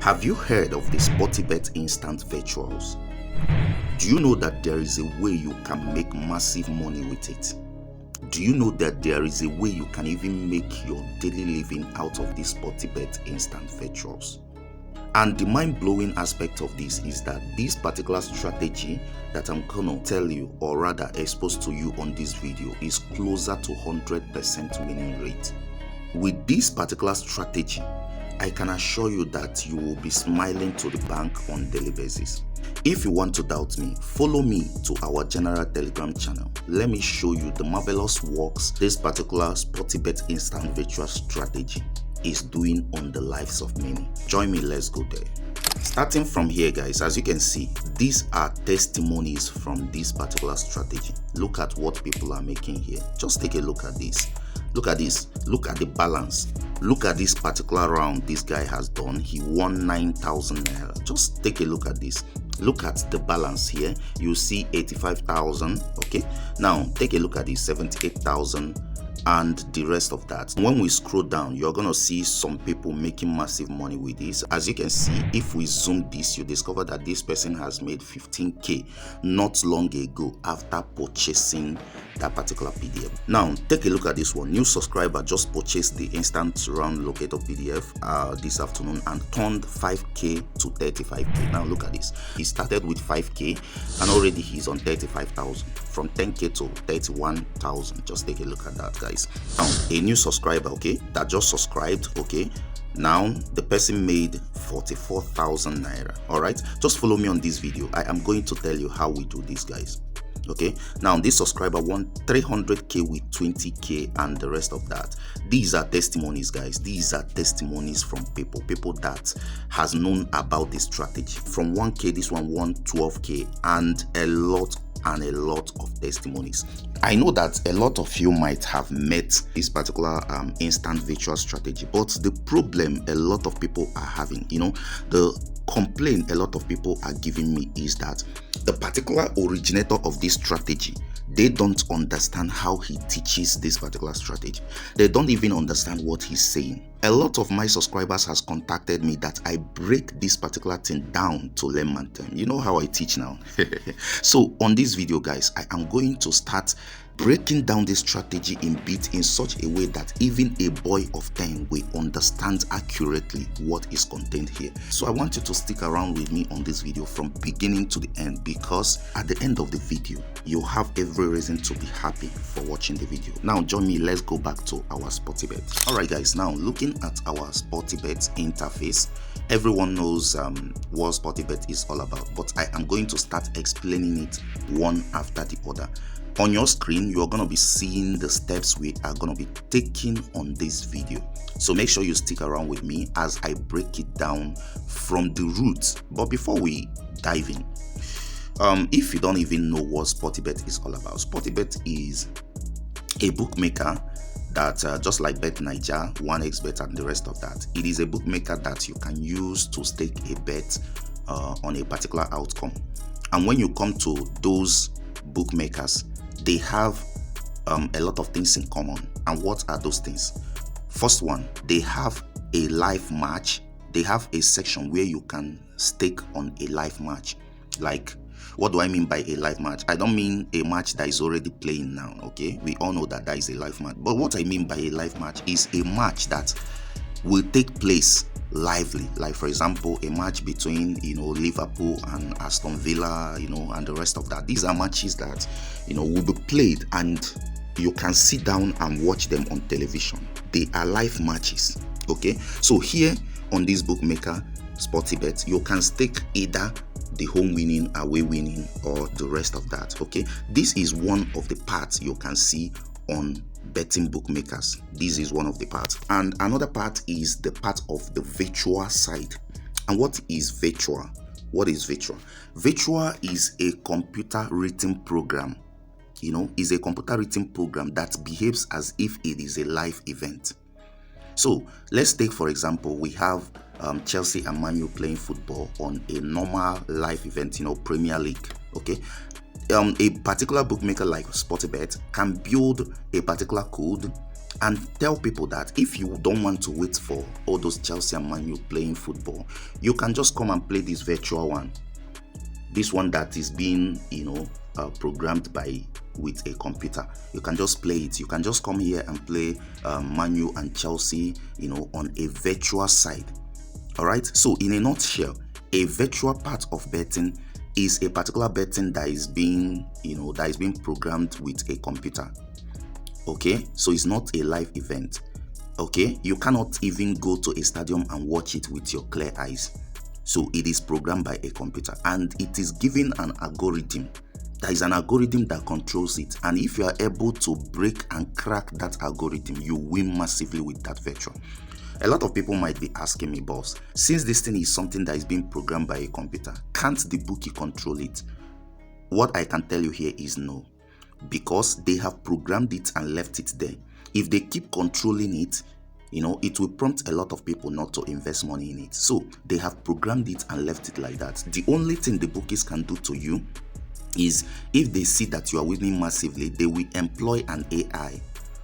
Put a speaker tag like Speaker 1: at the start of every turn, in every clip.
Speaker 1: Have you heard of the Sportybet instant virtuals? Do you know that there is a way you can make massive money with it? Do you know that there is a way you can even make your daily living out of these Sportybet instant virtuals? And the mind-blowing aspect of this is that this particular strategy that I'm gonna tell you, or rather expose to you on this video, is closer to 100% winning rate. With this particular strategy, I can assure you that you will be smiling to the bank on daily basis. If you want to doubt me, follow me to our general Telegram channel. Let me show you the marvelous works this particular Sportybet instant virtual strategy is doing on the lives of many. Join me, let's go there. Starting from here, guys, as you can see, these are testimonies from this particular strategy. Look at what people are making here. Just take a look at this. Look at this. Look at the balance. Look at this particular round this guy has done. He won 9,000 naira. Just take a look at this. Look at the balance here. You see 85,000. Okay. Now take a look at this 78,000 and the rest of that. When we scroll down, you're gonna see some people making massive money with this. As you can see, if we zoom this, you discover that this person has made 15k not long ago after purchasing that particular PDF. Now take a look at this one. New subscriber just purchased the instant round locator PDF this afternoon and turned 5k to 35k. Now look at this. He started with 5k and already he's on 35,000, from 10k to 31,000. Just take a look at that, guys. Now a new subscriber, okay, that just subscribed, okay, now the person made 44,000 naira. All right, just follow me on this video. I am going to tell you how we do this, guys. Okay, now this subscriber won 300k with 20k and the rest of that. These are testimonies, guys. These are testimonies from people that has known about this strategy. From 1k, this one won 12k and a lot of testimonies. I know that a lot of you might have met this particular instant virtual strategy, but the problem a lot of people are having, the complaint a lot of people are giving me is that the particular originator of this strategy, they don't understand how he teaches this particular strategy. They don't even understand what he's saying. A lot of my subscribers has contacted me that I break this particular thing down to layman term. You know how I teach now. So on this video, guys, I am going to start breaking down this strategy in bits in such a way that even a boy of 10 will understand accurately what is contained here. So I want you to stick around with me on this video from beginning to the end, because at the end of the video you have every reason to be happy for watching the video. Now join me, let's go back to our Sportybet. Alright guys, now looking at our Sportybet interface, everyone knows what Sportybet is all about, but I am going to start explaining it one after the other. On your screen, you're going to be seeing the steps we are going to be taking on this video. So make sure you stick around with me as I break it down from the roots. But before we dive in, if you don't even know what Sportybet is all about, Sportybet is a bookmaker that just like Bet Niger, 1xBet and the rest of that, it is a bookmaker that you can use to stake a bet on a particular outcome. And when you come to those bookmakers, they have a lot of things in common. And what are those things? First one, they have a live match. They have a section where you can stake on a live match. Like, what do I mean by a live match? I don't mean a match that is already playing now, okay? We all know that is a live match. But what I mean by a live match is a match that will take place lively. Like, for example, a match between Liverpool and Aston Villa, and the rest of that. These are matches that will be played and you can sit down and watch them on television. They are live matches. Okay, so here on this bookmaker Sportybet, you can stake either the home winning, away winning, or the rest of that. Okay, this is one of the parts you can see on betting bookmakers. This is one of the parts, and another part is the part of the virtual side. And what is virtual? What is virtual? Virtual is a computer written program. Is a computer written program that behaves as if it is a live event. So let's take, for example, we have Chelsea and Man U playing football on a normal live event, Premier League. Okay, a particular bookmaker like Sportybet can build a particular code And tell people that if you don't want to wait for all those Chelsea and Man U playing football, you can just come and play this virtual one. This one that is being, programmed with a computer. You can just play it. You can just come here and play Man U and Chelsea, on a virtual side. All right. So in a nutshell, a virtual part of betting is a particular betting that is being, programmed with a computer. Okay, so it's not a live event. Okay, you cannot even go to a stadium and watch it with your clear eyes. So it is programmed by a computer, and it is given an algorithm. There is an algorithm that controls it, and if you are able to break and crack that algorithm, you win massively with that virtual. A lot of people might be asking me, boss, since this thing is something that is being programmed by a computer, can't the bookie control it? What I can tell you here is no. Because they have programmed it and left it there. If they keep controlling it, it will prompt a lot of people not to invest money in it. So they have programmed it and left it like that. The only thing the bookies can do to you is, if they see that you are winning massively, they will employ an AI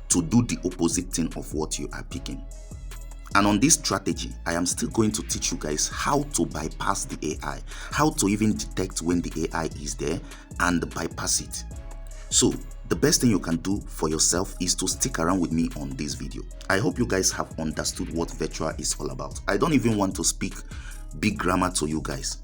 Speaker 1: to do the opposite thing of what you are picking. And on this strategy, I am still going to teach you guys how to bypass the AI, how to even detect when the AI is there and bypass it. So the best thing you can do for yourself is to stick around with me on this video. I hope you guys have understood what virtual is all about. I don't even want to speak big grammar to you guys.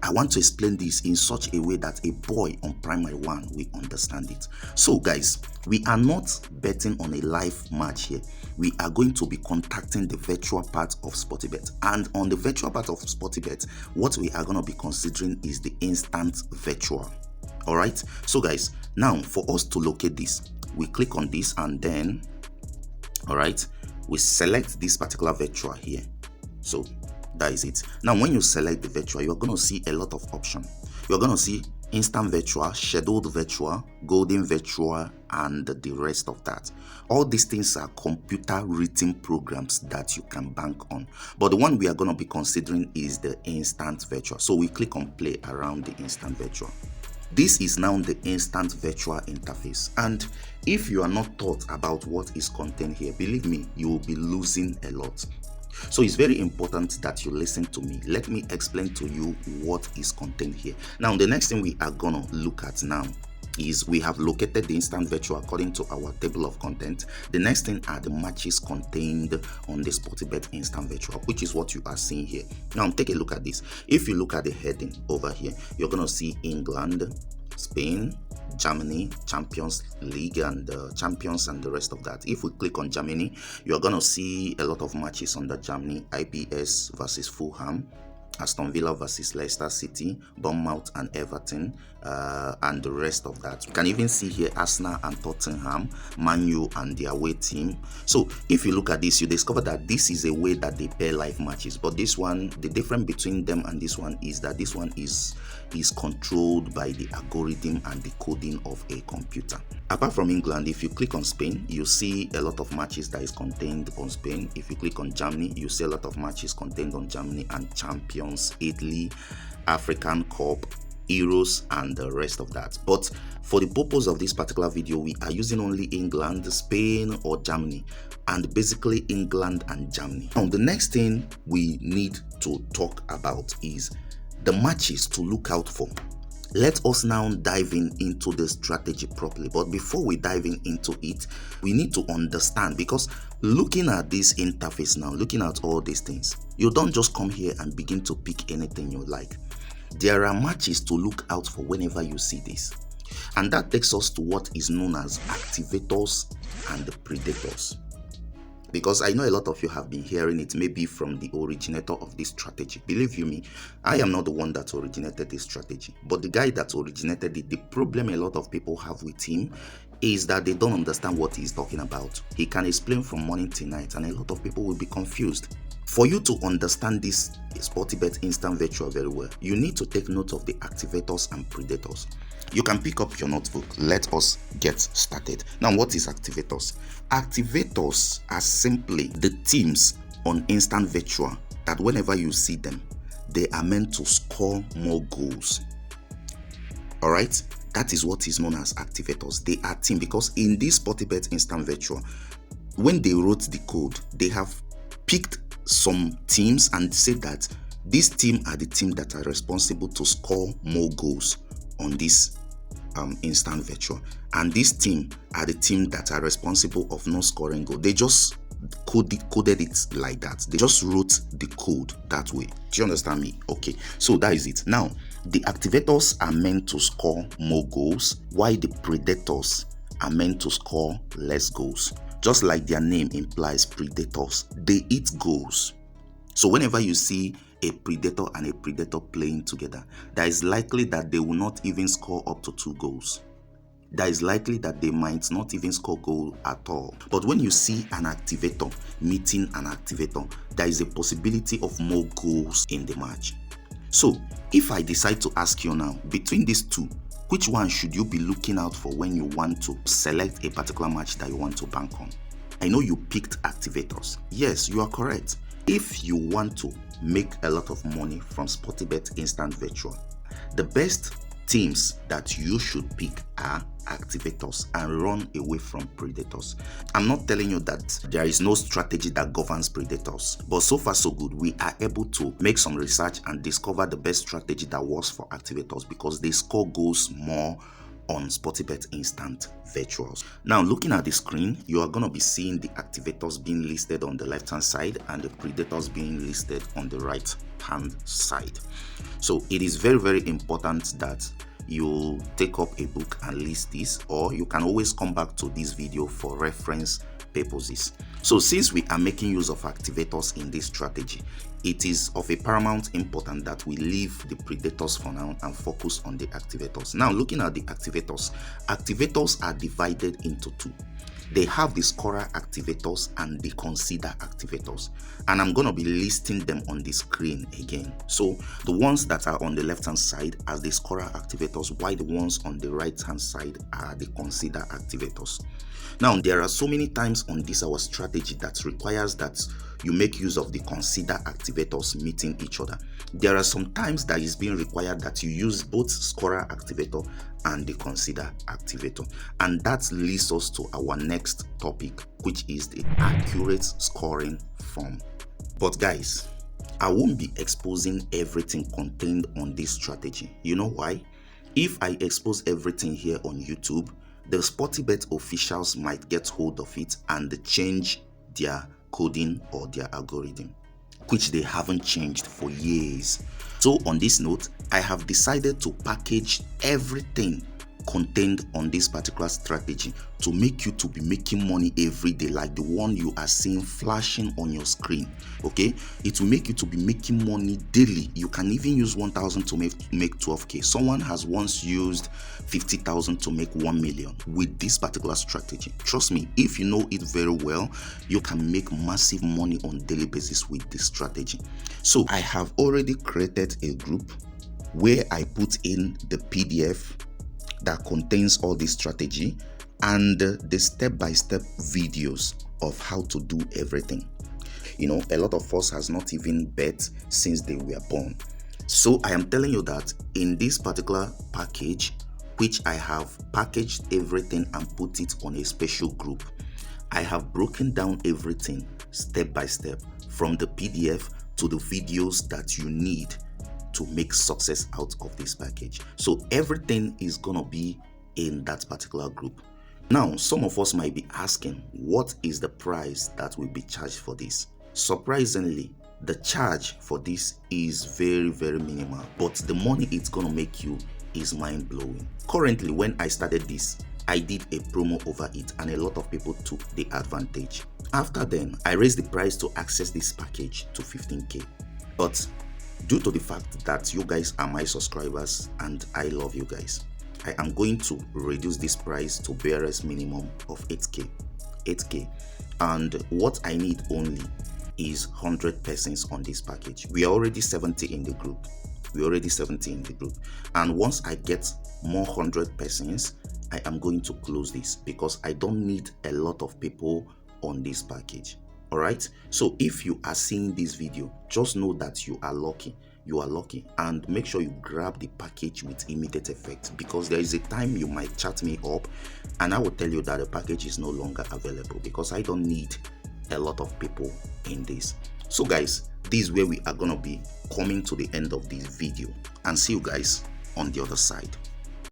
Speaker 1: I want to explain this in such a way that a boy on primary 1 will understand it. So guys, we are not betting on a live match here. We are going to be contacting the virtual part of Sportybet. And on the virtual part of Sportybet, what we are going to be considering is the instant virtual. All right, so guys, now for us to locate this, we click on this, and then, all right, we select this particular virtual here. So that is it. Now when you select the virtual, you're going to see a lot of options. You're going to see instant virtual, scheduled virtual, golden virtual, and the rest of that. All these things are computer written programs that you can bank on, but the one we are going to be considering is the instant virtual. So we click on play around the instant virtual. This is now the instant virtual interface, and if you are not taught about what is contained here, believe me, you will be losing a lot. So it's very important that you listen to me. Let me explain to you what is contained here. Now the next thing we are gonna look at now is, we have located the instant virtual according to our table of content. The next thing are the matches contained on the Sportybet instant virtual, which is what you are seeing here. Now take a look at this. If you look at the heading over here, you're gonna see England, Spain, Germany, Champions League, and Champions, and the rest of that. If we click on Germany, you're gonna see a lot of matches under Germany: IPS versus Fulham, Aston Villa versus Leicester City, Bournemouth and Everton, and the rest of that. You can even see here Arsenal and Tottenham, Man U and their away team. So if you look at this, you discover that this is a way that they pair live matches. But this one, the difference between them and this one is that this one is controlled by the algorithm and the coding of a computer. Apart from England, if you click on Spain, you see a lot of matches that is contained on Spain. If you click on Germany, you see a lot of matches contained on Germany and Champions, Italy, African Cup, Euros, and the rest of that. But for the purpose of this particular video, we are using only England, Spain, or Germany, and basically England and Germany. Now the next thing we need to talk about is the matches to look out for. Let us now dive into the strategy properly. But before we dive into it, we need to understand, because looking at this interface now, looking at all these things, you don't just come here and begin to pick anything you like. There are matches to look out for whenever you see this. And that takes us to what is known as activators and the predators. Because I know a lot of you have been hearing it, maybe from the originator of this strategy. Believe you me, I am not the one that originated this strategy, but the guy that originated it. The problem a lot of people have with him is that they don't understand what he's talking about. He can explain from morning till night, and a lot of people will be confused. For you to understand this Sportybet instant virtual very well, you need to take note of the activators and predators. You can pick up your notebook. Let us get started. Now, what is activators? Activators are simply the teams on instant virtual that whenever you see them, they are meant to score more goals. All right? That is what is known as activators. They are team, because in this Sportybet instant virtual, when they wrote the code, they have picked some teams and said that this team are the team that are responsible to score more goals on this instant virtual, and this team are the team that are responsible of not scoring goal. They just coded it like that. They just wrote the code that way. Do you understand me? Okay, so that is it. Now the activators are meant to score more goals, while the predators are meant to score less goals. Just like their name implies, predators, they eat goals. So whenever you see a predator and a predator playing together, there is likely that they will not even score up to 2 goals. There is likely that they might not even score goal at all. But when you see an activator meeting an activator, there is a possibility of more goals in the match. So if I decide to ask you now, between these two, which one should you be looking out for when you want to select a particular match that you want to bank on? I know you picked activators. Yes, you are correct. If you want to make a lot of money from Sportybet Instant Virtual, the best teams that you should pick are activators and run away from predators. I'm not telling you that there is no strategy that governs predators, but so far so good. We are able to make some research and discover the best strategy that works for activators because they score goals more on Sportybet Instant Virtuals. Now looking at the screen, you are going to be seeing the activators being listed on the left hand side and the predators being listed on the right hand side. So it is very, very important that you take up a book and list this, or you can always come back to this video for reference purposes. So since we are making use of activators in this strategy, it is of a paramount importance that we leave the predators for now and focus on the activators. Now looking at the activators, activators are divided into two. They have the scorer activators and the consider activators, and I'm going to be listing them on the screen again. So the ones that are on the left hand side are the scorer activators, while the ones on the right hand side are the consider activators. Now there are so many times on this our strategy that requires that you make use of the consider activators meeting each other. There are some times that is being required that you use both scorer activator and the consider activator, and that leads us to our next topic, which is the accurate scoring form. But guys, I won't be exposing everything contained on this strategy. You know why? If I expose everything here on YouTube, the Sportybet officials might get hold of it and change their coding or their algorithm, which they haven't changed for years. So on this note, I have decided to package everything contained on this particular strategy to make you to be making money every day, like the one you are seeing flashing on your screen. Okay, it will make you to be making money daily. You can even use 1,000 to make 12k. Someone has once used 50,000 to make 1 million with this particular strategy. Trust me, if you know it very well, you can make massive money on a daily basis with this strategy. So I have already created a group where I put in the PDF that contains all this strategy and the step-by-step videos of how to do everything. You know, a lot of us has not even bet since they were born. So I am telling you that in this particular package, which I have packaged everything and put it on a special group, I have broken down everything step by step, from the PDF to the videos that you need to make success out of this package. So everything is gonna be in that particular group. Now, some of us might be asking, what is the price that will be charged for this? Surprisingly, the charge for this is very, very minimal, but the money it's gonna make you is mind-blowing. Currently, when I started this, I did a promo over it and a lot of people took the advantage. After then, I raised the price to access this package to 15k. But due to the fact that you guys are my subscribers and I love you guys, I am going to reduce this price to barest minimum of 8k. And what I need only is 100 persons on this package. We are already 70 in the group. And once I get more 100 persons, I am going to close this because I don't need a lot of people on this package. Alright, so if you are seeing this video, just know that you are lucky you are lucky. And make sure you grab the package with immediate effect, because there is a time you might chat me up and I will tell you that the package is no longer available, because I don't need a lot of people in this. So guys, this is where we are gonna be coming to the end of this video, and see you guys on the other side.